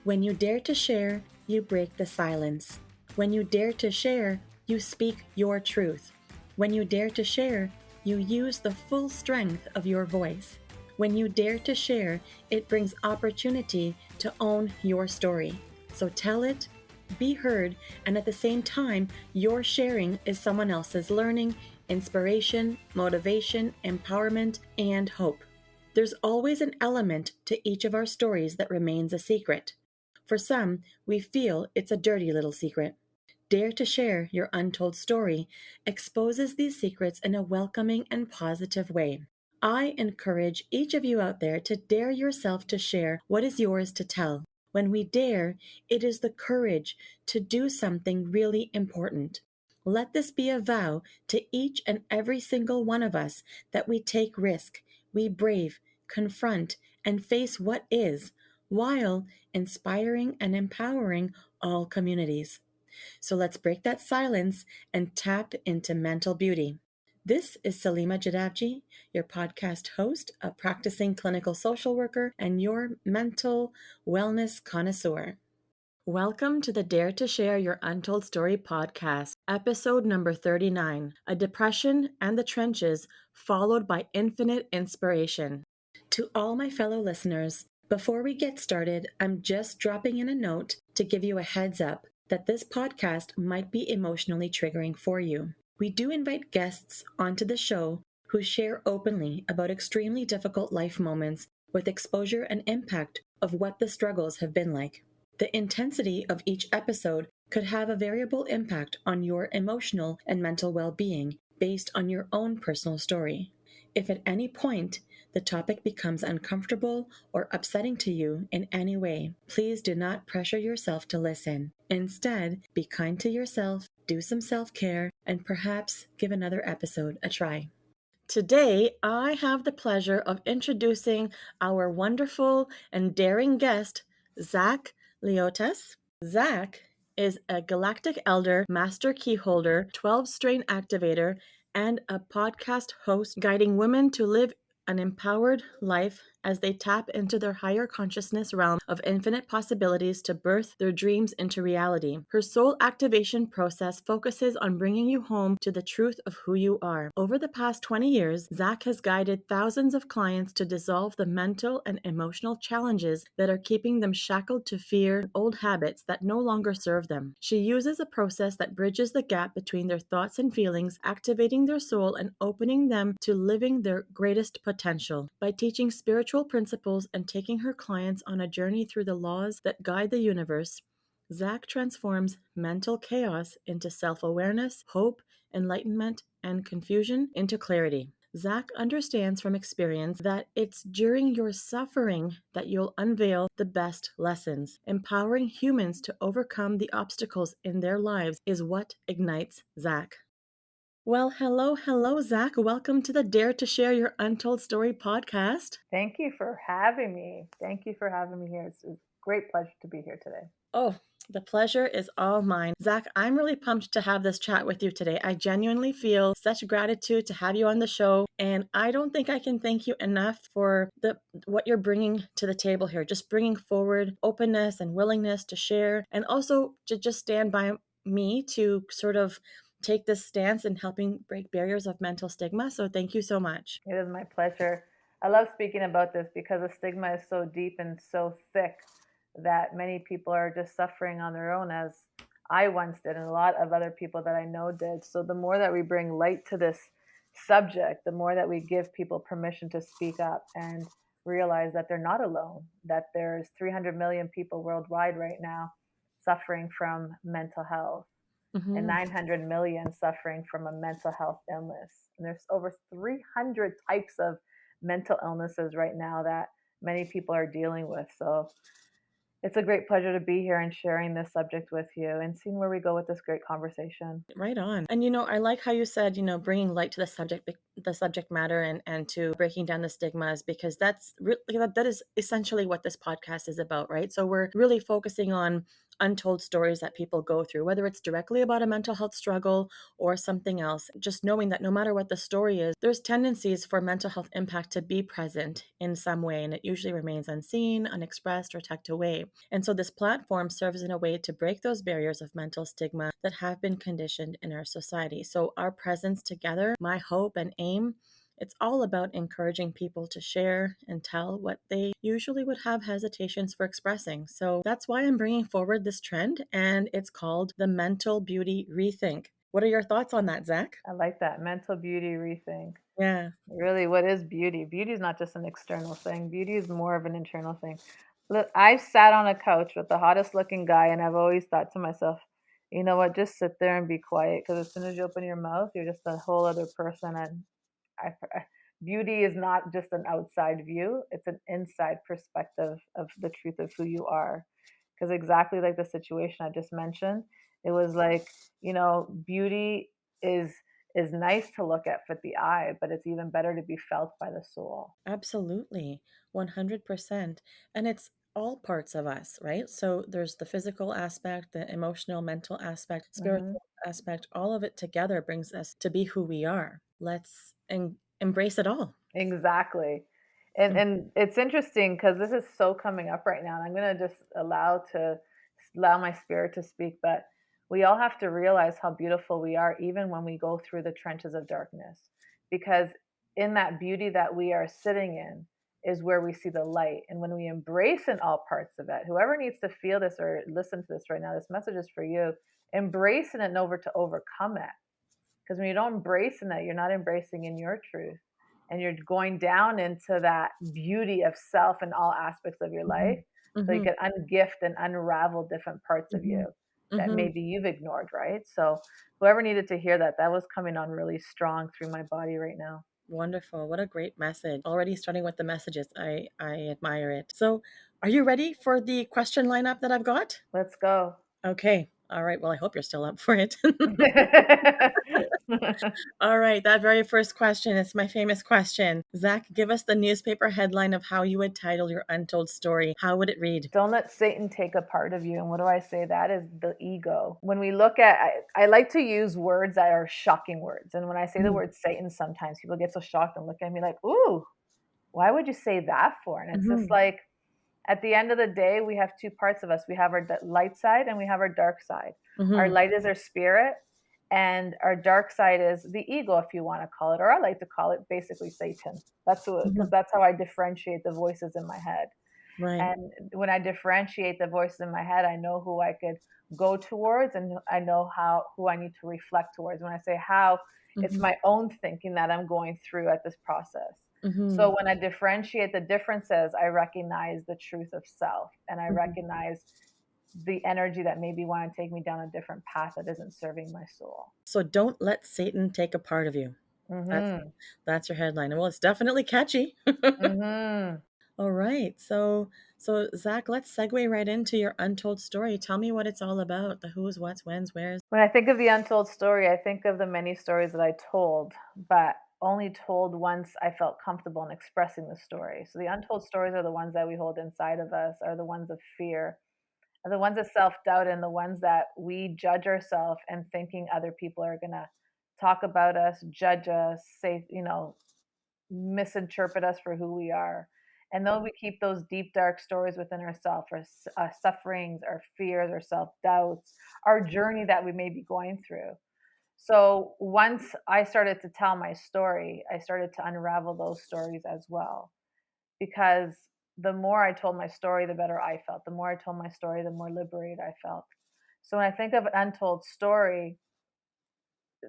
When you dare to share, you break the silence. When you dare to share, you speak your truth. When you dare to share, you use the full strength of your voice. When you dare to share, it brings opportunity to own your story. So tell it, be heard, and at the same time, your sharing is someone else's learning, inspiration, motivation, empowerment, and hope. There's always an element to each of our stories that remains a secret. For some, we feel it's a dirty little secret. Dare to share your untold story exposes these secrets in a welcoming and positive way. I encourage each of you out there to dare yourself to share what is yours to tell. When we dare, it is the courage to do something really important. Let this be a vow to each and every single one of us that we take risk, we brave, confront, and face what is, while inspiring and empowering all communities. So let's break that silence and tap into mental beauty. This is Salima Jadavji, your podcast host, a practicing clinical social worker, and your mental wellness connoisseur. Welcome to the Dare to Share Your Untold Story podcast, episode number 39, A Depression and the Trenches, followed by Infinite Inspiration. To all my fellow listeners, before we get started, I'm just dropping in a note to give you a heads up that this podcast might be emotionally triggering for you. We do invite guests onto the show who share openly about extremely difficult life moments with exposure and impact of what the struggles have been like. The intensity of each episode could have a variable impact on your emotional and mental well-being based on your own personal story. If at any point the topic becomes uncomfortable or upsetting to you in any way, please do not pressure yourself to listen. Instead, be kind to yourself, do some self-care, and perhaps give another episode a try. Today, I have the pleasure of introducing our wonderful and daring guest, Zak Lioutas. Zak is a galactic elder, master keyholder, 12-strain activator, and a podcast host guiding women to live an empowered life as they tap into their higher consciousness realm of infinite possibilities to birth their dreams into reality. Her soul activation process focuses on bringing you home to the truth of who you are. Over the past 20 years, Zak has guided thousands of clients to dissolve the mental and emotional challenges that are keeping them shackled to fear and old habits that no longer serve them. She uses a process that bridges the gap between their thoughts and feelings, activating their soul and opening them to living their greatest potential. By teaching spiritual principles and taking her clients on a journey through the laws that guide the universe, Zak transforms mental chaos into self-awareness, hope, enlightenment, and confusion into clarity. Zak understands from experience that it's during your suffering that you'll unveil the best lessons. Empowering humans to overcome the obstacles in their lives is what ignites Zak. Well, hello, Zak. Welcome to the Dare to Share Your Untold Story podcast. Thank you for having me. Thank you for having me here. It's a great pleasure to be here today. Oh, the pleasure is all mine. Zak, I'm really pumped to have this chat with you today. I genuinely feel such gratitude to have you on the show, and I don't think I can thank you enough for what you're bringing to the table here, just bringing forward openness and willingness to share, and also to just stand by me to sort of take this stance in helping break barriers of mental stigma. So thank you so much. It is my pleasure. I love speaking about this because the stigma is so deep and so thick that many people are just suffering on their own, as I once did, and a lot of other people that I know did. So the more that we bring light to this subject, the more that we give people permission to speak up and realize that they're not alone, that there's 300 million people worldwide right now suffering from mental health. And 900 million suffering from a mental health illness. And there's over 300 types of mental illnesses right now that many people are dealing with. So it's a great pleasure to be here and sharing this subject with you and seeing where we go with this great conversation. Right on. And I like how you said, bringing light to the subject matter and to breaking down the stigmas, because that is essentially what this podcast is about, right? So we're really focusing on untold stories that people go through, whether it's directly about a mental health struggle or something else. Just knowing that no matter what the story is, there's tendencies for mental health impact to be present in some way, and it usually remains unseen, unexpressed, or tucked away. And so this platform serves in a way to break those barriers of mental stigma that have been conditioned in our society. So our presence together, my hope and aim, it's all about encouraging people to share and tell what they usually would have hesitations for expressing. So that's why I'm bringing forward this trend, and it's called the Mental Beauty Rethink. What are your thoughts on that, Zach? I like that mental beauty rethink. Yeah. Really, what is beauty? Beauty is not just an external thing. Beauty is more of an internal thing. Look, I've sat on a couch with the hottest looking guy, and I've always thought to myself, you know what? Just sit there and be quiet, because as soon as you open your mouth, you're just a whole other person. And beauty is not just an outside view; it's an inside perspective of the truth of who you are. Because exactly like the situation I just mentioned, it was like, beauty is is nice to look at with the eye, but it's even better to be felt by the soul. Absolutely, 100%. And it's all parts of us, right? So there's the physical aspect, the emotional, mental aspect, Hmm. spiritual aspect, all of it together brings us to be who we are. Let's embrace it all. Exactly. And it's interesting because this is so coming up right now, and I'm gonna just allow my spirit to speak, but we all have to realize how beautiful we are even when we go through the trenches of darkness. Because in that beauty that we are sitting in is where we see the light. And when we embrace in all parts of it, whoever needs to feel this or listen to this right now, this message is for you. Embrace it and over to overcome it. Because when you don't embrace in that, you're not embracing in your truth. And you're going down into that beauty of self in all aspects of your life. Mhm. So you Mhm. can ungift and unravel different parts of Mhm. you that Mhm. maybe you've ignored, right? So whoever needed to hear that, that was coming on really strong through my body right now. Wonderful. What a great message. Already starting with the messages. I admire it. So, are you ready for the question lineup that I've got? Let's go. Okay. All right. Well, I hope you're still up for it. All right. That very first question is my famous question. Zach, give us the newspaper headline of how you would title your untold story. How would it read? Don't let Satan take a part of you. And what do I say? That is the ego. When we look at, I like to use words that are shocking words. And when I say the word Satan, sometimes people get so shocked and look at me like, ooh, why would you say that for? And it's just Mm-hmm. like, at the end of the day, we have two parts of us. We have our light side and we have our dark side. Our Mm-hmm. light is our spirit, and our dark side is the ego, if you want to call it, or I like to call it basically Satan. That's Mm-hmm. because that's how I differentiate the voices in my head. Right. And when I differentiate the voices in my head, I know who I could go towards, and I know how who I need to reflect towards. When I say how, it's Mm-hmm. my own thinking that I'm going through at this process. Mm-hmm. So when I differentiate the differences, I recognize the truth of self, and I Mm-hmm. recognize the energy that maybe want to take me down a different path that isn't serving my soul. So don't let Satan take a part of you. That's Mhm. that's your headline. Well, it's definitely catchy. Mhm. All right. So Zach, let's segue right into your untold story. Tell me what it's all about. The who's, what's, when's, where's. When I think of the untold story, I think of the many stories that I told, but only told once I felt comfortable in expressing the story. So the untold stories are the ones that we hold inside of us, are the ones of fear, are the ones of self doubt, and the ones that we judge ourselves and thinking other people are going to talk about us, judge us, say, misinterpret us for who we are. And though we keep those deep, dark stories within ourselves, our sufferings, our fears, our self doubts, our journey that we may be going through. So once I started to tell my story, I started to unravel those stories as well. Because the more I told my story, the better I felt. The more I told my story, the more liberated I felt. So when I think of an untold story,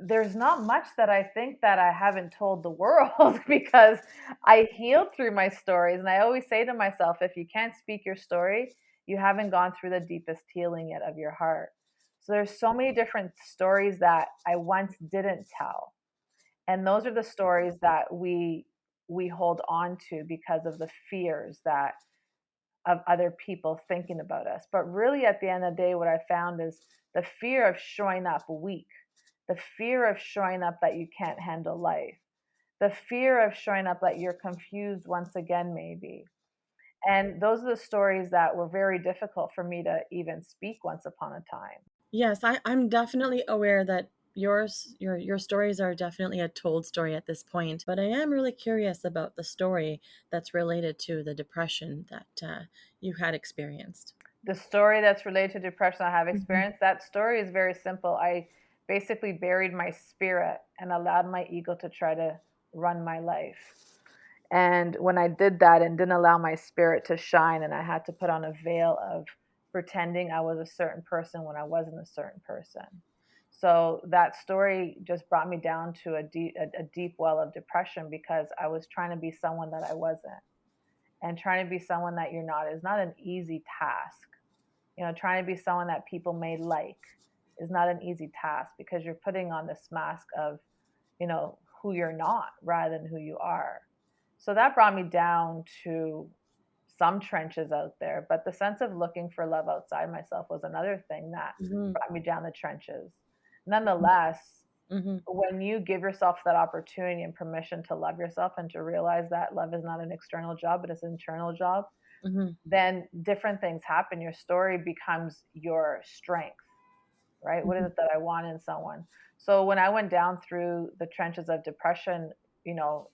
there's not much that I think that I haven't told the world because I healed through my stories. And I always say to myself, if you can't speak your story, you haven't gone through the deepest healing yet of your heart. So there's so many different stories that I once didn't tell. And those are the stories that we hold on to because of the fears that of other people thinking about us. But really, at the end of the day, what I found is the fear of showing up weak, the fear of showing up that you can't handle life, the fear of showing up that you're confused once again, maybe. And those are the stories that were very difficult for me to even speak once upon a time. Yes, I'm definitely aware that your stories are definitely a told story at this point, but I am really curious about the story that's related to the depression that you had experienced. The story that's related to depression I have Hmm. experienced, that story is very simple. I basically buried my spirit and allowed my ego to try to run my life. And when I did that and didn't allow my spirit to shine, and I had to put on a veil of pretending I was a certain person when I wasn't a certain person. So that story just brought me down to a deep well of depression because I was trying to be someone that I wasn't. And trying to be someone that you're not is not an easy task. Trying to be someone that people may like is not an easy task because you're putting on this mask of, who you're not rather than who you are. So that brought me down to some trenches out there. But the sense of looking for love outside myself was another thing that Hmm. brought me down the trenches. Nonetheless, Hmm. when you give yourself that opportunity and permission to love yourself and to realize that love is not an external job, but it's an internal job, Hmm. then different things happen. Your story becomes your strength, right? What is Hmm. it that I want in someone? So when I went down through the trenches of depression,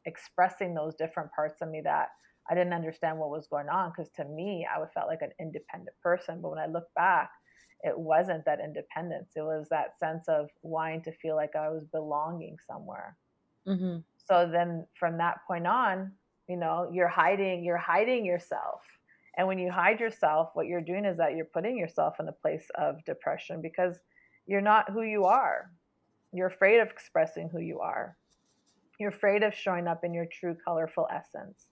expressing those different parts of me that I didn't understand what was going on, because to me, I felt like an independent person. But when I look back, it wasn't that independence. It was that sense of wanting to feel like I was belonging somewhere. Hmm. So then from that point on, you're hiding yourself. And when you hide yourself, what you're doing is that you're putting yourself in a place of depression because you're not who you are. You're afraid of expressing who you are. You're afraid of showing up in your true colorful essence.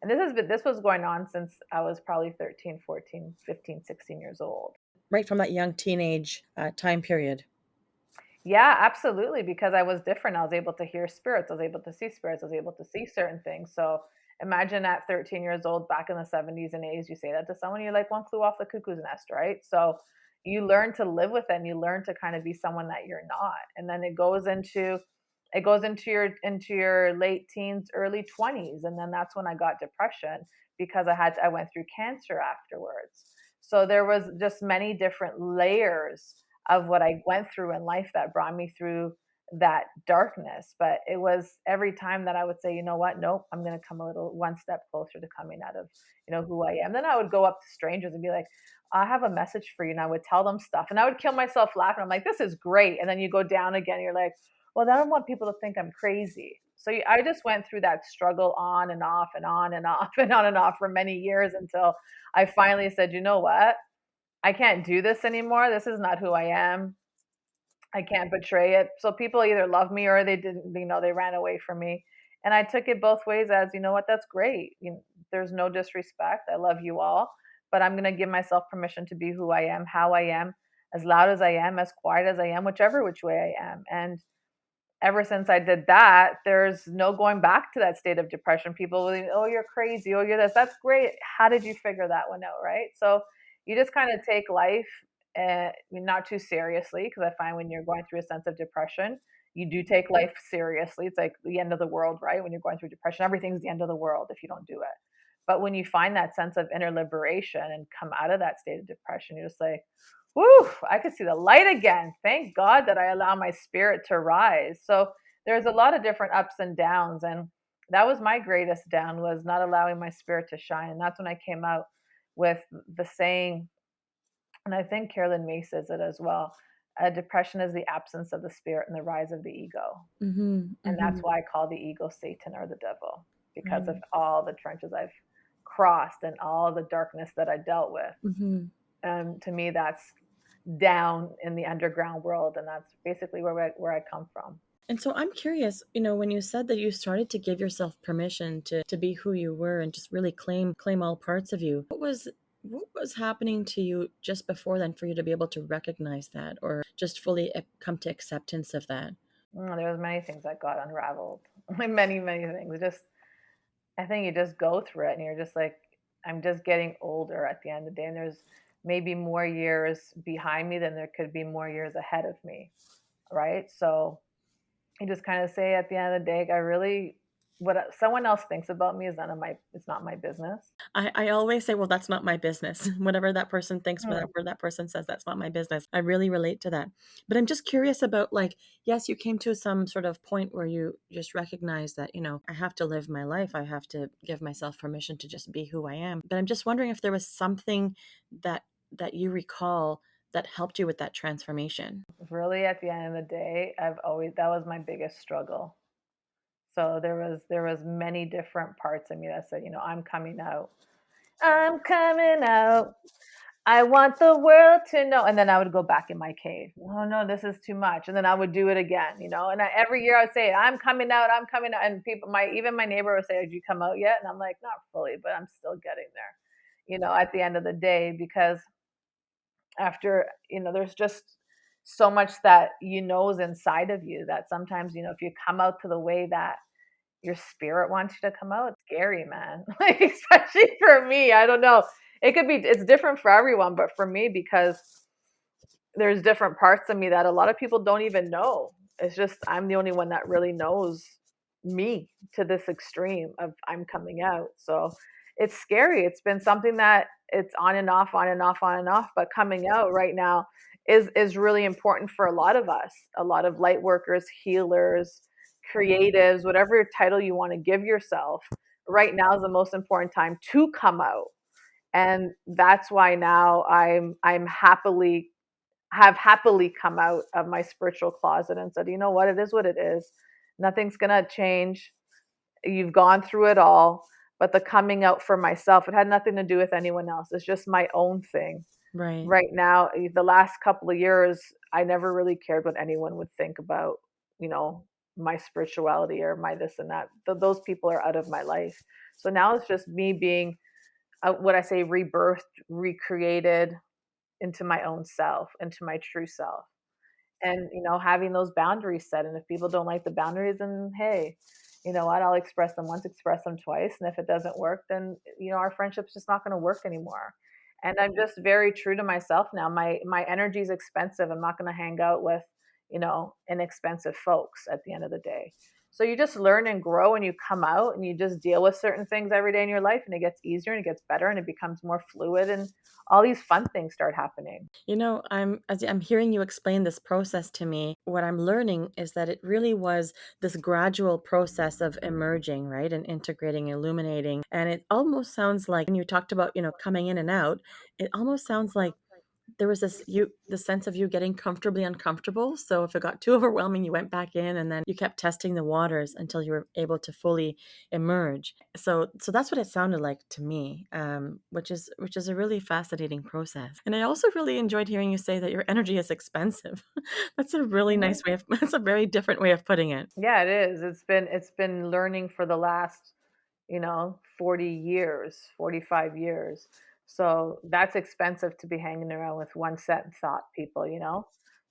And this was going on since I was probably 13, 14, 15, 16 years old. Right from that young teenage time period. Yeah, absolutely. Because I was different. I was able to hear spirits. I was able to see spirits. I was able to see certain things. So imagine at 13 years old, back in the 70s and 80s, you say that to someone, you're like one flew off the cuckoo's nest, right? So you learn to live with it and you learn to kind of be someone that you're not. And then it goes into your late teens, early 20s. And then that's when I got depression because I went through cancer afterwards. So there was just many different layers of what I went through in life that brought me through that darkness. But it was every time that I would say, you know what, nope, I'm going to come a little one step closer to coming out of, who I am. Then I would go up to strangers and be like, I have a message for you. And I would tell them stuff and I would kill myself laughing. I'm like, this is great. And then you go down again. You're like, well, I don't want people to think I'm crazy. So I just went through that struggle on and off and on and off and on and off for many years until I finally said, you know what? I can't do this anymore. This is not who I am. I can't betray it. So people either love me or they didn't, they ran away from me. And I took it both ways as, you know what, that's great. There's no disrespect. I love you all, but I'm going to give myself permission to be who I am, how I am, as loud as I am, as quiet as I am, whichever which way I am. And ever since I did that, there's no going back to that state of depression. People will, oh, you're crazy. Oh, you're this. That's great. How did you figure that one out? Right. So you just kind of take life not too seriously, because I find when you're going through a sense of depression, you do take life seriously. It's like the end of the world, right? When you're going through depression, everything's the end of the world if you don't do it. But when you find that sense of inner liberation and come out of that state of depression, you're just like, whew, I could see the light again. Thank God that I allow my spirit to rise. So there's a lot of different ups and downs. And that was my greatest down, was not allowing my spirit to shine. And that's when I came out with the saying, and I think Carolyn May says it as well. Depression is the absence of the spirit and the rise of the ego. Hmm. And that's Hmm. why I call the ego Satan or the devil, because of Right. all the trenches I've crossed and all the darkness that I dealt with. Hmm. To me, that's down in the underground world, and that's basically where I come from. And so I'm curious, when you said that you started to give yourself permission to be who you were and just really claim all parts of you, what was happening to you just before then for you to be able to recognize that or just fully come to acceptance of that? There was many things that got unraveled, many many things. Just I think you just go through it, and you're just like, I'm just getting older at the end of the day, and there's maybe more years behind me than there could be more years ahead of me, right? So you just kind of say at the end of the day, I really what someone else thinks about me is none of my it's not my business. I always say, well, that's not my business. Whatever that person thinks, Hmm. whatever that person says, that's not my business. I really relate to that. But I'm just curious about, like, yes, you came to some sort of point where you just recognize that, I have to live my life. I have to give myself permission to just be who I am. But I'm just wondering if there was something that you recall that helped you with that transformation. Really, at the end of the day, I've always that was my biggest struggle. So there was many different parts of me that said, I'm coming out. I'm coming out. I want the world to know. And then I would go back in my cave. Oh no, this is too much. And then I would do it again. And every year I would say, I'm coming out, I'm coming out. And people, even my neighbor would say, did you come out yet? And I'm like, not fully, but I'm still getting there, at the end of the day, because after, there's just so much that is inside of you that sometimes, if you come out to the way that your spirit wants you to come out, it's scary, man. Like, especially for me, I don't know. It's different for everyone, but for me, because there's different parts of me that a lot of people don't even know. It's just I'm the only one that really knows me to this extreme of I'm coming out. So it's scary. It's been something that it's on and off, on and off, on and off, but coming out right now is really important for a lot of us, a lot of light workers, healers, creatives, whatever title you want to give yourself. Right now is the most important time to come out. And that's why now I'm happily come out of my spiritual closet and said, you know what, it is what it is. Nothing's going to change. You've gone through it all. But the coming out for myself, it had nothing to do with anyone else. It's just my own thing. Right. Right now, the last couple of years, I never really cared what anyone would think about, you know, my spirituality or my this and that. Those people are out of my life. So now it's just me being, what I say, rebirthed, recreated into my own self, into my true self. And having those boundaries set, and if people don't like the boundaries, then hey, you know what, I'll express them once, express them twice, and if it doesn't work, then our friendship's just not going to work anymore. And I'm just very true to myself now. My energy is expensive. I'm not going to hang out with inexpensive folks at the end of the day. So you just learn and grow, and you come out and you just deal with certain things every day in your life, and it gets easier and it gets better and it becomes more fluid, and all these fun things start happening. As I'm hearing you explain this process to me, what I'm learning is that it really was this gradual process of emerging, right? And integrating, illuminating. And it almost sounds like when you talked about, coming in and out, it almost sounds like there was the sense of you getting comfortably uncomfortable. So if it got too overwhelming, you went back in and then you kept testing the waters until you were able to fully emerge. So that's what it sounded like to me, which is a really fascinating process. And I also really enjoyed hearing you say that your energy is expensive. That's a really Mhm. nice way of that's a very different way of putting it. Yeah, it is. It's been learning for the last, 40 years, 45 years. So that's expensive to be hanging around with one set and thought people.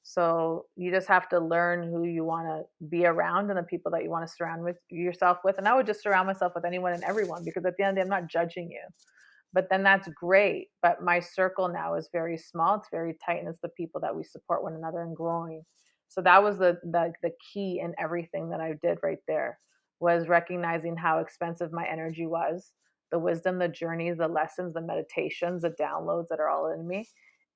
So you just have to learn who you want to be around and the people that you want to surround with yourself with. And I would just surround myself with anyone and everyone, because at the end of the day, I'm not judging you. But then that's great. But my circle now is very small. It's very tight, and it's the people that we support one another and growing. So that was the key in everything that I did right there, was recognizing how expensive my energy was, the wisdom, the journeys, the lessons, the meditations, the downloads that are all in me,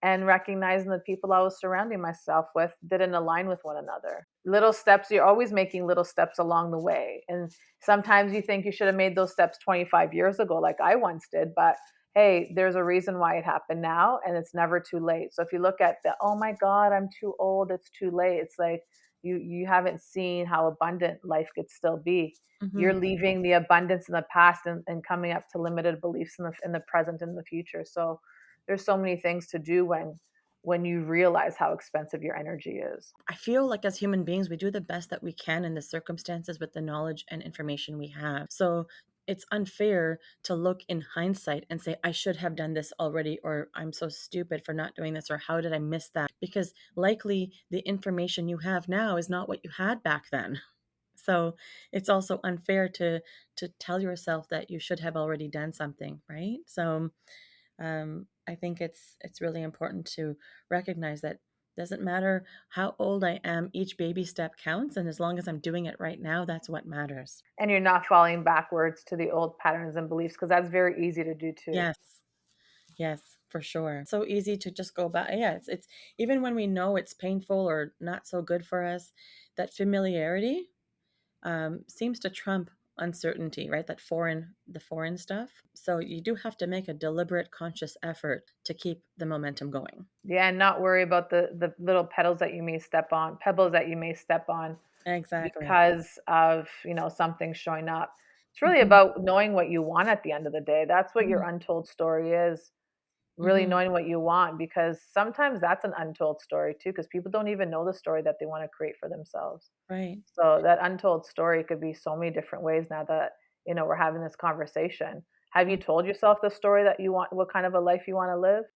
and recognizing the people I was surrounding myself with didn't align with one another. Little steps, you're always making little steps along the way. And sometimes you think you should have made those steps 25 years ago, like I once did, but hey, there's a reason why it happened now, and it's never too late. So if you look at the, oh my God, I'm too old, it's too late, it's like you haven't seen how abundant life could still be. Hmm. You're leaving the abundance in the past, and coming up to limited beliefs in the present and the future. So there's so many things to do when you realize how expensive your energy is. I feel like as human beings, we do the best that we can in the circumstances with the knowledge and information we have. So it's unfair to look in hindsight and say, I should have done this already, or I'm so stupid for not doing this, or how did I miss that? Because likely the information you have now is not what you had back then. So it's also unfair to tell yourself that you should have already done something, right? So I think it's really important to recognize that Doesn't matter how old I am, each baby step counts. And as long as I'm doing it right now, that's what matters. And you're not falling backwards to the old patterns and beliefs, because that's very easy to do too. Yes. Yes, for sure. So easy to just go back. Yeah, it's even when we know it's painful or not so good for us, that familiarity seems to trump uncertainty, right? The foreign stuff. So you do have to make a deliberate, conscious effort to keep the momentum going. Yeah, and not worry about the little petals that you may step on, pebbles that you may step on Exactly. because of, something showing up. It's really Hmm. about knowing what you want at the end of the day. That's what your Hmm. untold story is. Really Hmm. knowing what you want, because sometimes that's an untold story too, because people don't even know the story that they want to create for themselves. Right. So that untold story could be so many different ways now that, we're having this conversation. Have you told yourself the story that you want, what kind of a life you want to live?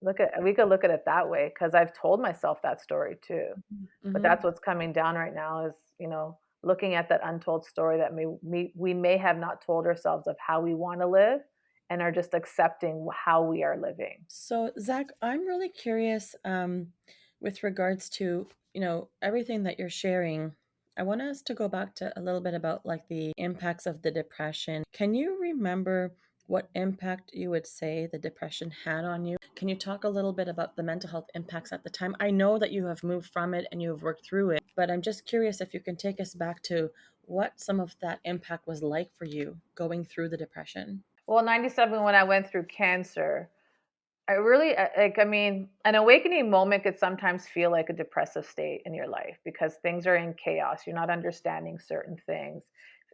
We could look at it that way, because I've told myself that story too. But Hmm. that's what's coming down right now is, looking at that untold story that we may have not told ourselves of how we want to live, and are just accepting how we are living. So, Zach, I'm really curious with regards to, everything that you're sharing. I want us to go back to a little bit about like the impacts of the depression. Can you remember what impact you would say the depression had on you? Can you talk a little bit about the mental health impacts at the time? I know that you have moved from it and you have worked through it, but I'm just curious if you can take us back to what some of that impact was like for you going through the depression. Well, 97, when I went through cancer, I really like, I mean, an awakening moment could sometimes feel like a depressive state in your life because things are in chaos. You're not understanding certain things.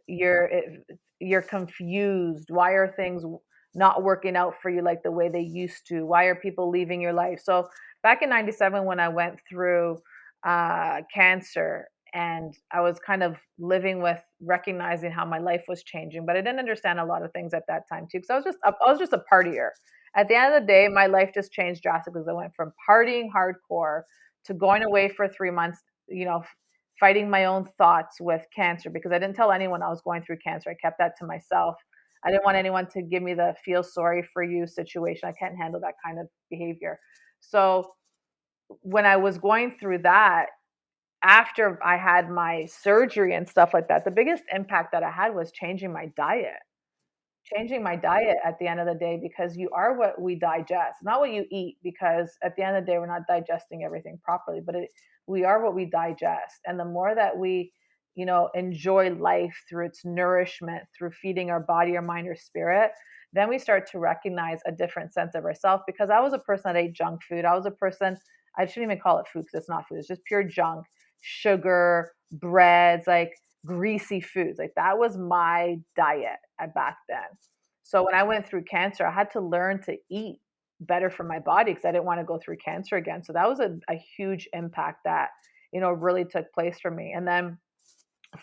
You're confused. Why are things not working out for you like the way they used to? Why are people leaving your life? So back in 97, when I went through cancer, and I was kind of living with recognizing how my life was changing, but I didn't understand a lot of things at that time too, because I was just a partier. At the end of the day, my life just changed drastically because I went from partying hardcore to going away for 3 months, fighting my own thoughts with cancer, because I didn't tell anyone I was going through cancer. I kept that to myself. I didn't want anyone to give me the feel sorry for you situation. I can't handle that kind of behavior. So when I was going through that, after I had my surgery and stuff like that, the biggest impact that I had was changing my diet at the end of the day, because you are what we digest, not what you eat, because at the end of the day we're not digesting everything properly, but we are what we digest. And the more that we, enjoy life through its nourishment, through feeding our body, our mind, our spirit, then we start to recognize a different sense of ourselves. Because I was a person that ate junk food. I was a person, I shouldn't even call it food because it's not food, it's just pure junk, sugar, breads, like greasy foods. Like that was my diet back then. So when I went through cancer, I had to learn to eat better for my body because I didn't want to go through cancer again. So that was a huge impact that, really took place for me. And then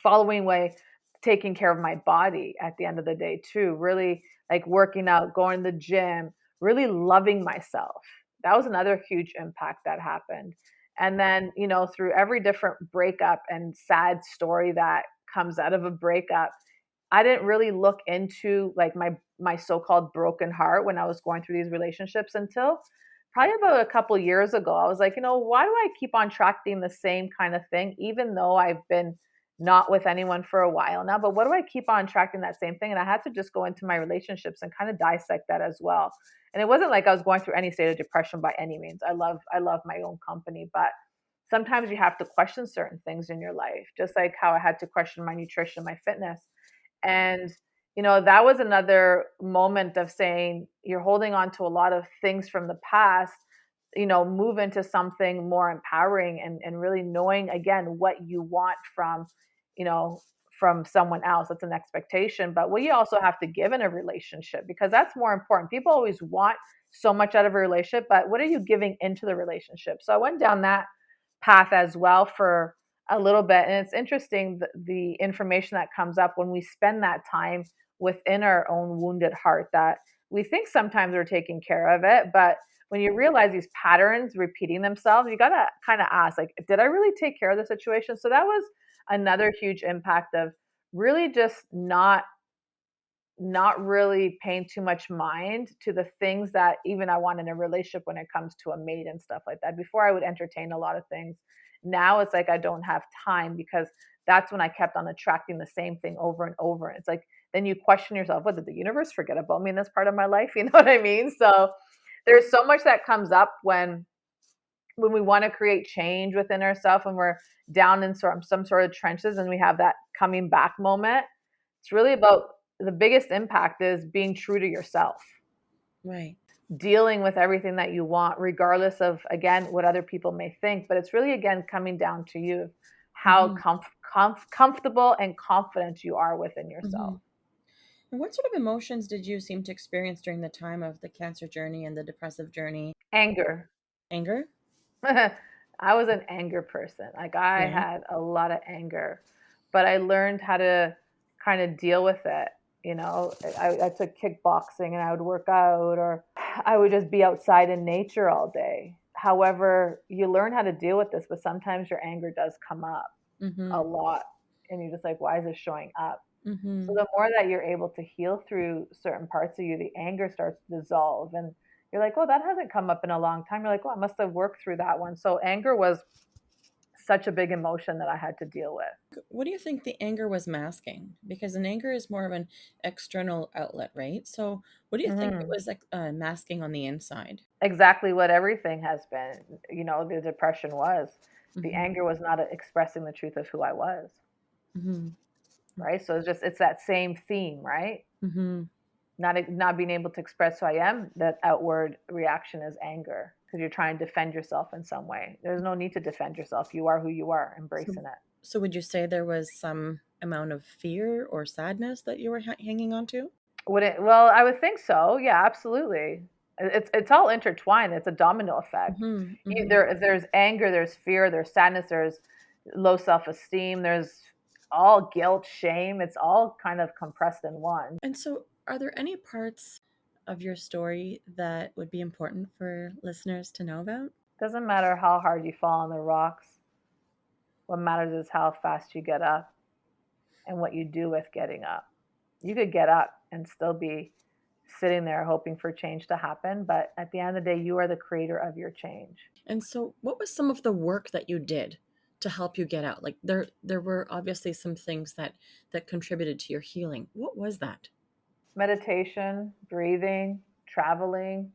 following way, taking care of my body at the end of the day too, really like working out, going to the gym, really loving myself. That was another huge impact that happened. And then, through every different breakup and sad story that comes out of a breakup, I didn't really look into like my so-called broken heart when I was going through these relationships until probably about a couple years ago. I was like, why do I keep on attracting the same kind of thing, even though I've been not with anyone for a while now? But what do I keep on attracting that same thing? And I had to just go into my relationships and kind of dissect that as well. And it wasn't like I was going through any state of depression by any means. I love my own company, but sometimes you have to question certain things in your life, just like how I had to question my nutrition, my fitness. And, that was another moment of saying you're holding on to a lot of things from the past, move into something more empowering, and really knowing again what you want you know, from someone else. That's an expectation, but what you also have to give in a relationship, because that's more important. People always want so much out of a relationship, but what are you giving into the relationship? So I went down that path as well for a little bit. And it's interesting the information that comes up when we spend that time within our own wounded heart, that we think sometimes we're taking care of it. But when you realize these patterns repeating themselves, you got to kind of ask, like, did I really take care of the situation? So that was another huge impact of really just not not really paying too much mind to the things that even I want in a relationship when it comes to a mate and stuff like that. Before I would entertain a lot of things. Now it's like I don't have time because that's when I kept on attracting the same thing over and over. It's like then you question yourself, what did the universe forget about me in this part of my life? You know what I mean? So there's so much that comes up when we want to create change within ourselves, when we're down in some sort of trenches and we have that coming back moment. It's really about the biggest impact is being true to yourself, Right. dealing with everything that you want, regardless of, again, what other people may think. But it's really, again, coming down to you, how Hmm. comfortable and confident you are within Hmm. yourself. And what sort of emotions did you seem to experience during the time of the cancer journey and the depressive journey? Anger. Anger? I was an anger person. Like I Yeah. had a lot of anger, but I learned how to kind of deal with it. You know, I took kickboxing and I would work out, or I would just be outside in nature all day. However, you learn how to deal with this, but sometimes your anger does come up a Mm-hmm. lot. And you're just like, why is this showing up? So Mm-hmm. the more that you're able to heal through certain parts of you, the anger starts to dissolve. And you're like, oh, that hasn't come up in a long time. You're like, oh, I must have worked through that one. So anger was such a big emotion that I had to deal with. What do you think the anger was masking? Because an anger is more of an external outlet, right? So, what do you think it Hmm. was like masking on the inside? Exactly what everything has been. You know, the depression was. The Mm-hmm. anger was not expressing the truth of who I was, Mm-hmm. right? So it's that same theme, right? Mm-hmm. Not being able to express who I am, that outward reaction is anger because you're trying to defend yourself in some way. There's no need to defend yourself. You are who you are, So, embracing it. so would you say there was some amount of fear or sadness that you were hanging on to? Would it? Well, I would think so. Yeah, absolutely. It's all intertwined. It's a domino effect. Mm-hmm. You, Mm-hmm. there's anger, there's fear, there's sadness, there's low self esteem, there's all guilt, shame. It's all kind of compressed in one. And so, are there any parts of your story that would be important for listeners to know about? Doesn't matter how hard you fall on the rocks. What matters is how fast you get up and what you do with getting up. You could get up and still be sitting there hoping for change to happen, but at the end of the day, you are the creator of your change. And so, what was some of the work that you did to help you get out? Like there were obviously some things that contributed to your healing. What was that? Meditation, breathing, traveling,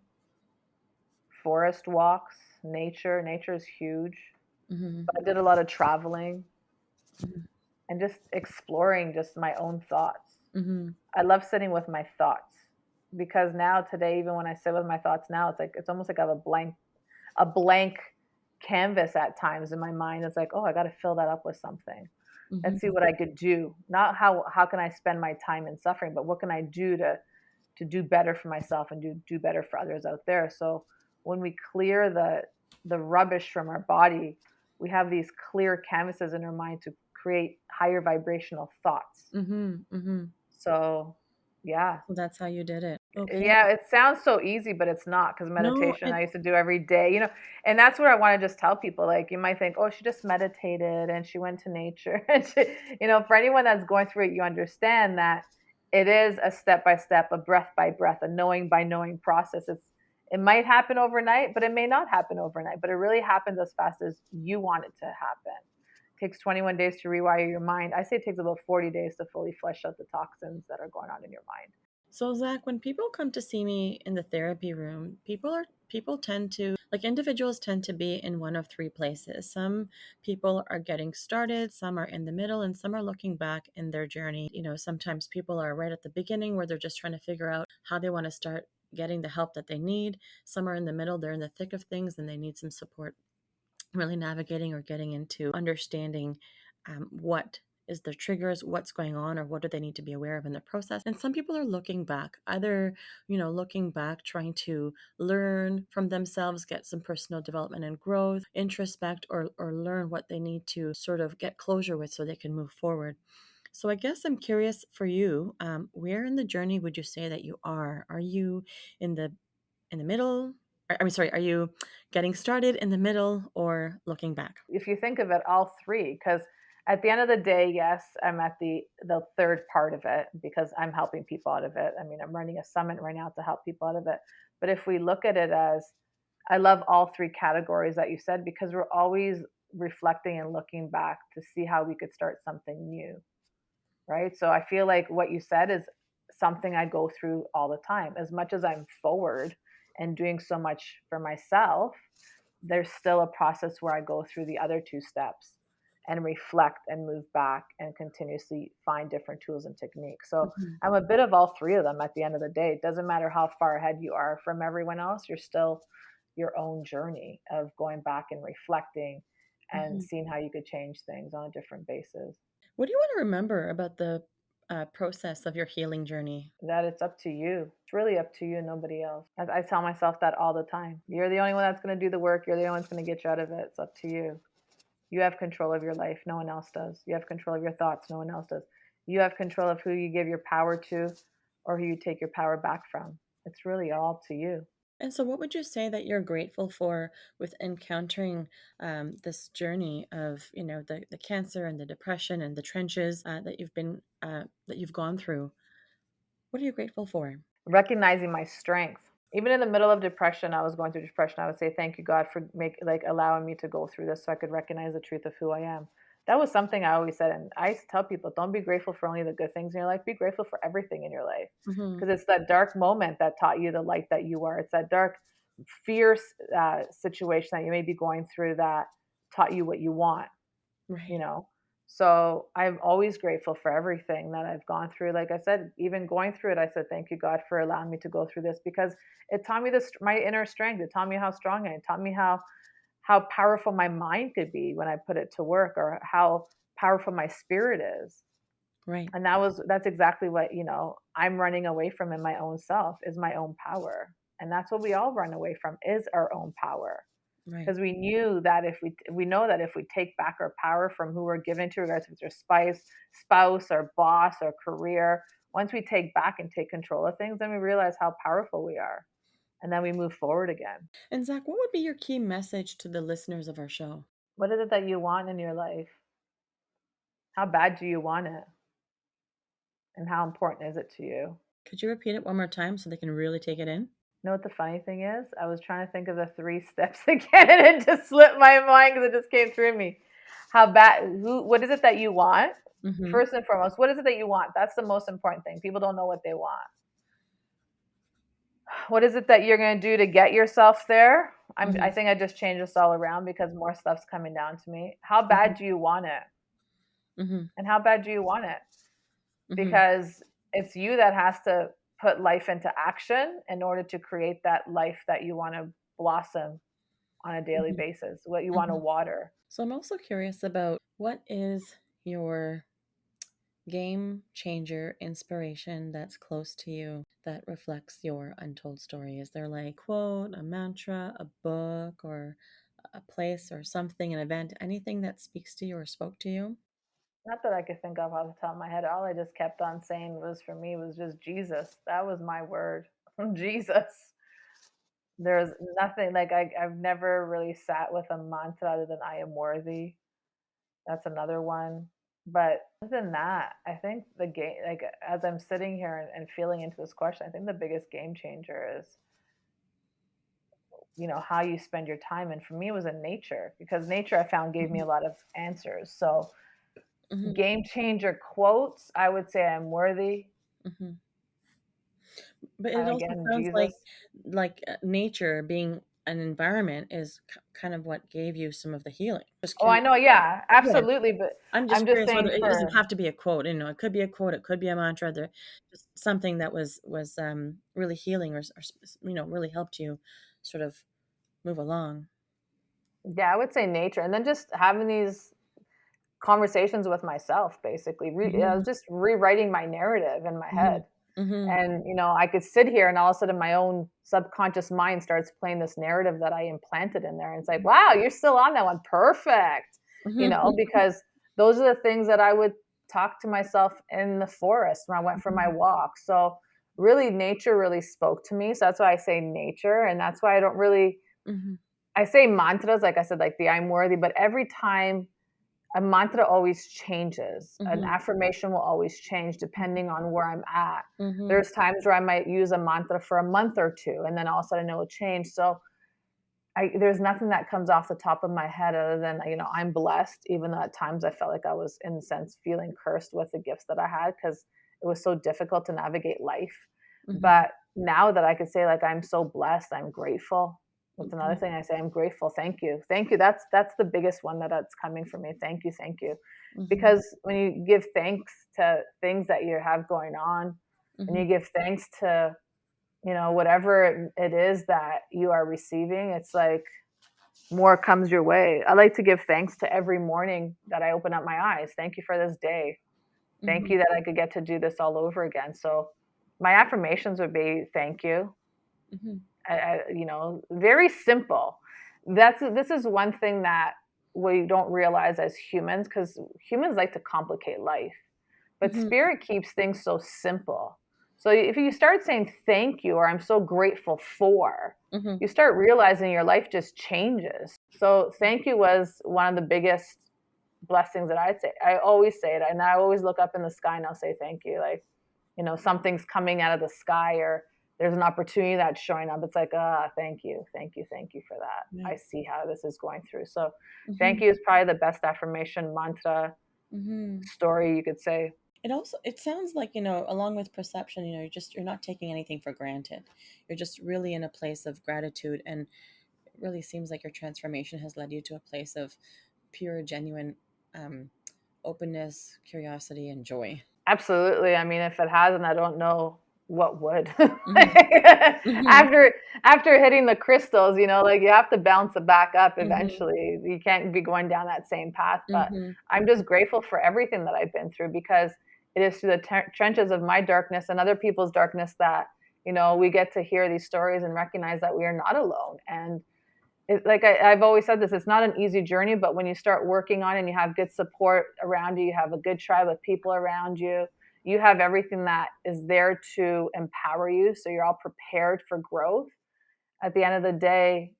forest walks, nature. Nature is huge. Hmm. But I did a lot of traveling Hmm. and just exploring just my own thoughts. Hmm. I love sitting with my thoughts because now today, even when I sit with my thoughts now, it's like it's almost like I have a blank canvas at times in my mind. It's like, oh, I got to fill that up with something. Let's see Hmm. what I could do. Not how can I spend my time in suffering, but what can I do to do better for myself and do better for others out there. So when we clear the rubbish from our body, we have these clear canvases in our mind to create higher vibrational thoughts. Hmm. Hmm. So yeah. So that's how you did it. Okay. Yeah, it sounds so easy, but it's not because No, meditation I used to do every day, and that's what I want to just tell people. Like, you might think, oh, she just meditated and she went to nature. And for anyone that's going through it, you understand that it is a step by step, a breath by breath, a knowing by knowing process. It might happen overnight, but it may not happen overnight. But it really happens as fast as you want it to happen. It takes 21 days to rewire your mind. I say it takes about 40 days to fully flush out the toxins that are going on in your mind. so Zach, when people come to see me in the therapy room, people tend to like individuals tend to be in one of three places. Some people are getting started, some are in the middle, and some are looking back in their journey. Sometimes people are right at the beginning where they're just trying to figure out how they want to start getting the help that they need. Some are in the middle, they're in the thick of things and they need some support really navigating or getting into understanding what is their triggers, what's going on, or what do they need to be aware of in the process. And some people are looking back, either, looking back, trying to learn from themselves, get some personal development and growth, introspect, or learn what they need to sort of get closure with so they can move forward. So I guess I'm curious for you, where in the journey would you say that you are? Are you in the middle? I'm sorry, are you getting started, in the middle, or looking back? If you think of it, all three, because At the end of the day, yes, I'm at the third part of it because I'm helping people out of it. I mean, I'm running a summit right now to help people out of it. But if we look at it as, I love all three categories that you said, because we're always reflecting and looking back to see how we could start something new, right? So I feel like what you said is something I go through all the time. As much as I'm forward and doing so much for myself, there's still a process where I go through the other two steps and reflect and move back and continuously find different tools and techniques. So Mhm. I'm a bit of all three of them at the end of the day. It doesn't matter how far ahead you are from everyone else, you're still your own journey of going back and reflecting and Mhm. seeing how you could change things on a different basis. What do you want to remember about the process of your healing journey? That it's up to you. It's really up to you and nobody else. I tell myself that all the time. You're the only one that's going to do the work. You're the only one that's going to get you out of it. It's up to you. You have control of your life. No one else does. You have control of your thoughts. No one else does. You have control of who you give your power to or who you take your power back from. It's really all to you. And so, what would you say that you're grateful for with encountering this journey of, the cancer and the depression and the trenches that you've gone through? What are you grateful for? Recognizing my strength. Even in the middle of depression, I was going through depression. I would say, "Thank you, God, for allowing me to go through this, so I could recognize the truth of who I am." That was something I always said, and I used to tell people, "Don't be grateful for only the good things in your life. Be grateful for everything in your life, Hmm. because it's that dark moment that taught you the light that you are. It's that dark, fierce situation that you may be going through that taught you what you want." you Right. know so I'm always grateful for everything that I've gone through. Like I said, even going through it, I said, "Thank you, God, for allowing me to go through this," because it taught me this, my inner strength. It taught me how strong I am. It taught me how powerful my mind could be when I put it to work, or how powerful my spirit is. Right. And that's exactly what I'm running away from in my own self, is my own power. And that's what we all run away from, is our own power, Right. because we knew that if we know that if we take back our power from who we're given to, regardless if it's our spouse, our boss, our career, once we take back and take control of things, then we realize how powerful we are, and then we move forward again. And Zach, what would be your key message to the listeners of our show? What is it that you want in your life? How bad do you want it, and how important is it to you? Could you repeat it one more time so they can really take it in? Know what the funny thing is? I was trying to think of the three steps again, and it just slipped my mind because it just came through me. What is it that you want? Mm-hmm. First and foremost, what is it that you want? That's the most important thing. People don't know what they want. What is it that you're going to do to get yourself there? I Mm-hmm. think I just changed this all around because more stuff's coming down to me. How Mm-hmm. bad do you want it? Mm-hmm. And how bad do you want it? Mm-hmm. Because it's you that has to put life into action in order to create that life that you want to blossom on a daily Mm-hmm. basis, what you want to Mm-hmm. water. So I'm also curious about what is your game changer inspiration that's close to you that reflects your untold story? Is there like quote, a mantra, a book, or a place or something, an event, anything that speaks to you or spoke to you? Not that I could think of off the top of my head. All I just kept on saying was, for me, was just Jesus. That was my word. Jesus. There's nothing like I've never really sat with a mantra other than "I am worthy." That's another one. But other than that, I think the game, like as I'm sitting here and feeling into this question, I think the biggest game changer is, how you spend your time. And for me, it was in nature, because nature, I found, gave me Hmm. a lot of answers. So, Hmm. game changer quotes, I would say "I'm worthy." Hmm. But it also Again, sounds Jesus. like nature being an environment is kind of what gave you some of the healing. Just Oh, I curious. know. Yeah, Yeah, absolutely. But I'm just I'm just curious whether saying, it doesn't for have to be a quote. It could be a quote, it could be a mantra. There, just something that was really healing or really helped you sort of move along. yeah, I would say nature, and then just having these conversations with myself, basically. I was Mhm. just rewriting my narrative in my Mhm. head. Mhm. And, I could sit here and all of a sudden my own subconscious mind starts playing this narrative that I implanted in there. And it's like, wow, you're still on that one. Perfect. Mhm. Because those are the things that I would talk to myself in the forest when I went for my Mhm. walk. So really, nature really spoke to me. So that's why I say nature. And that's why I don't really, Mhm. I say mantras, like I said, like the "I'm worthy," but every time A mantra always changes. An Mhm. affirmation will always change depending on where I'm at. Mhm. There's times where I might use a mantra for a month or two, and then all of a sudden it will change. So there's nothing that comes off the top of my head other than, I'm blessed, even though at times I felt like I was, in a sense, feeling cursed with the gifts that I had because it was so difficult to navigate life. Mhm. But now that I could say, like, I'm so blessed, I'm grateful. That's another Mhm. thing I say. I'm grateful. Thank you. Thank you. That's the biggest one that's coming from me. Thank you. Thank you. Mhm. Because when you give thanks to things that you have going on, and Mhm. you give thanks to, whatever it is that you are receiving, it's like more comes your way. I like to give thanks to every morning that I open up my eyes. Thank you for this day. Thank Mhm. you that I could get to do this all over again. So my affirmations would be thank you. Mhm. Very simple. This is one thing that we don't realize as humans, because humans like to complicate life, but Mhm. spirit keeps things so simple. So if you start saying thank you or I'm so grateful for, Mhm. you start realizing your life just changes. So thank you was one of the biggest blessings that I'd say. I always say it, and I always look up in the sky and I'll say thank you. Like, something's coming out of the sky, or there's an opportunity that's showing up. It's like, thank you, thank you, thank you for that. I Right. see how this is going through. So thank Mhm. you is probably the best affirmation mantra Mhm. story you could say. It sounds like, along with perception, you're not taking anything for granted. You're just really in a place of gratitude, and it really seems like your transformation has led you to a place of pure, genuine um, openness, curiosity, and joy. Absolutely. I mean, if it hasn't, I don't know what would. Mhm. Mhm. after after hitting the crystals, like you have to bounce it back up Mhm. eventually. You can't be going down that same path. But Mhm. I'm just grateful for everything that I've been through, because it is through the trenches of my darkness and other people's darkness that we get to hear these stories and recognize that we are not alone. And like I've always said this, it's not an easy journey, but when you start working on it and you have good support around you, you have a good tribe of people around you, you have everything that is there to empower you. So you're all prepared for growth. At the end of the day,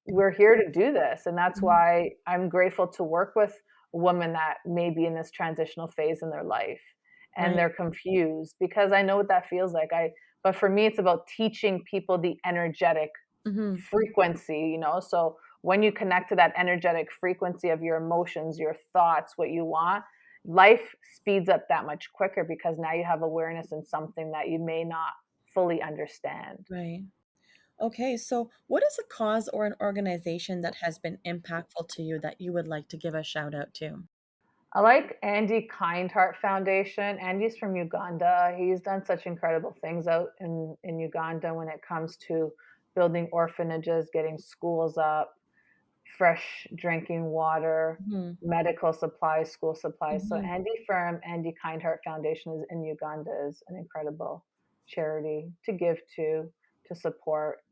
we're here to do this. And that's Mhm. why I'm grateful to work with women that may be in this transitional phase in their life and Right. they're confused, because I know what that feels like. But for me, it's about teaching people the energetic Mhm. frequency, so when you connect to that energetic frequency of your emotions, your thoughts, what you want, life speeds up that much quicker, because now you have awareness in something that you may not fully understand. Right. Okay, so what is a cause or an organization that has been impactful to you that you would like to give a shout out to? I like Andy Kindheart Foundation. Andy's from Uganda. He's done such incredible things out in Uganda when it comes to building orphanages, getting schools up, fresh drinking water, Mhm. medical supplies, school supplies. So Mhm. Andy Kindheart Foundation is in Uganda, is an incredible charity to give to support.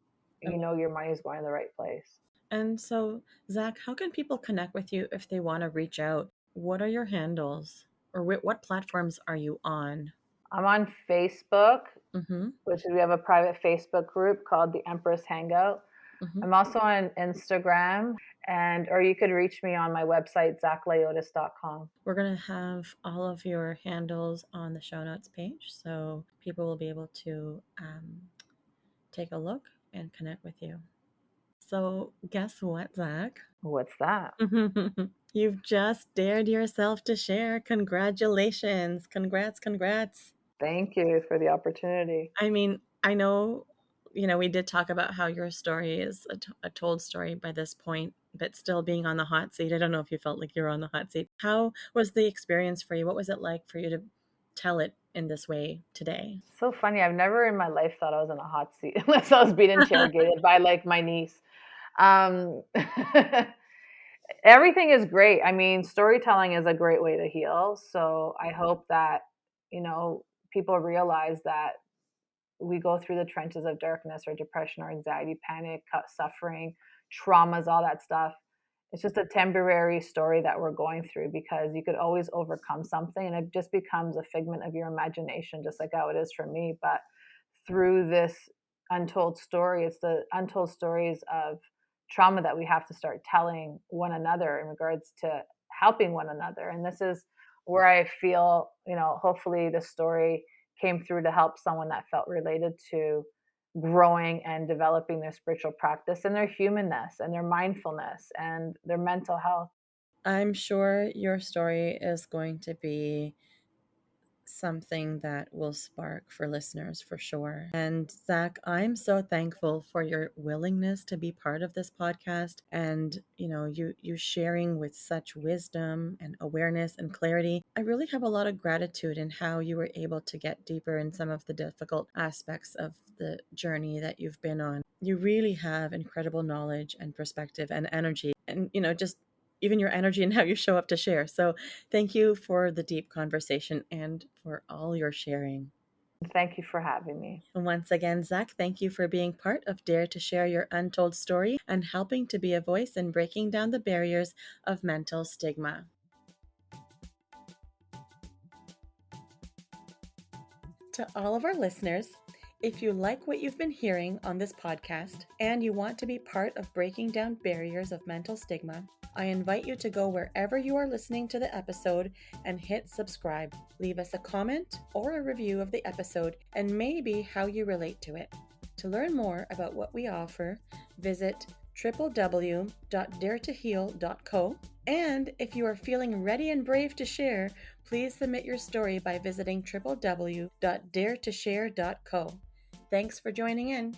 Your money is going to the right place. And so, Zach, how can people connect with you if they want to reach out? What are your handles, or what platforms are you on? I'm on Facebook, Mm-hmm. which is, we have a private Facebook group called the Empress Hangout. Mm-hmm. I'm also on Instagram, or you could reach me on my website, zaklioutas.com. We're going to have all of your handles on the show notes page, so people will be able to take a look and connect with you. So, guess what, Zach? What's that? You've just dared yourself to share. Congratulations. Congrats, congrats. Thank you for the opportunity. I mean, I know, we did talk about how your story is a told story by this point, but still being on the hot seat. I don't know if you felt like you were on the hot seat. How was the experience for you? What was it like for you to tell it in this way today? So funny. I've never in my life thought I was in a hot seat unless I was being interrogated by like my niece. Um, Everything is great. I mean, storytelling is a great way to heal. So I hope that, you know, people realize that we go through the trenches of darkness or depression or anxiety, panic, suffering, traumas, all that stuff. It's just a temporary story that we're going through, because you could always overcome something and it just becomes a figment of your imagination, just like how it is for me. But through this untold story, it's the untold stories of trauma that we have to start telling one another in regards to helping one another. And this is where I feel, hopefully the story came through to help someone that felt related to growing and developing their spiritual practice and their humanness and their mindfulness and their mental health. I'm sure your story is going to be something that will spark for listeners for sure. And Zak, I'm so thankful for your willingness to be part of this podcast, and you sharing with such wisdom and awareness and clarity. I really have a lot of gratitude in how you were able to get deeper in some of the difficult aspects of the journey that you've been on. You really have incredible knowledge and perspective and energy, and just even your energy and how you show up to share. So thank you for the deep conversation and for all your sharing. Thank you for having me. And once again, Zak, thank you for being part of Dare to Share Your Untold Story and helping to be a voice in breaking down the barriers of mental stigma. To all of our listeners, if you like what you've been hearing on this podcast and you want to be part of breaking down barriers of mental stigma, I invite you to go wherever you are listening to the episode and hit subscribe. Leave us a comment or a review of the episode and maybe how you relate to it. To learn more about what we offer, visit www.daretoheal.co. And if you are feeling ready and brave to share, please submit your story by visiting www.daretoshare.co. Thanks for joining in.